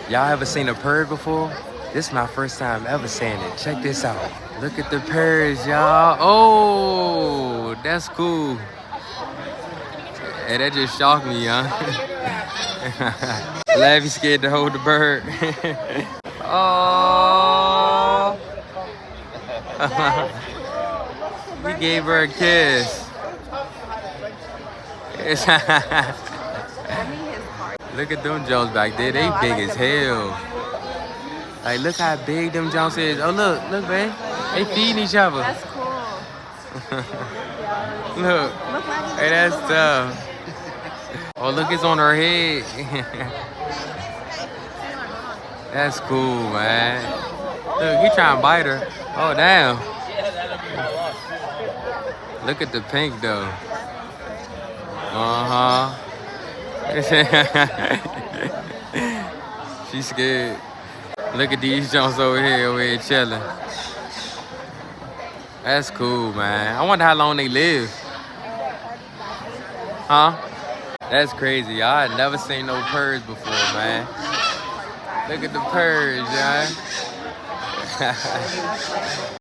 Y'all ever seen a bird before? This is my first time ever seeing it. Check this out. Look at the parrots, y'all. Oh, that's cool. Hey, that just shocked me, huh? Glad you scared to hold the bird. Oh. We gave her a kiss. Look at them Jones back there. They big as hell. Like, look how big them Jones is. Oh, look, babe. They feeding each other. That's cool. Look. Hey, that's tough. Oh, look, it's on her head. That's cool, man. Look, he trying to bite her. Oh, damn. Look at the pink, though. Uh-huh. She's scared. Look at these Jones over here chilling. That's cool, man. I wonder how long they live. Huh? That's crazy. I had never seen no purrs before, man. Look at the purrs, y'all.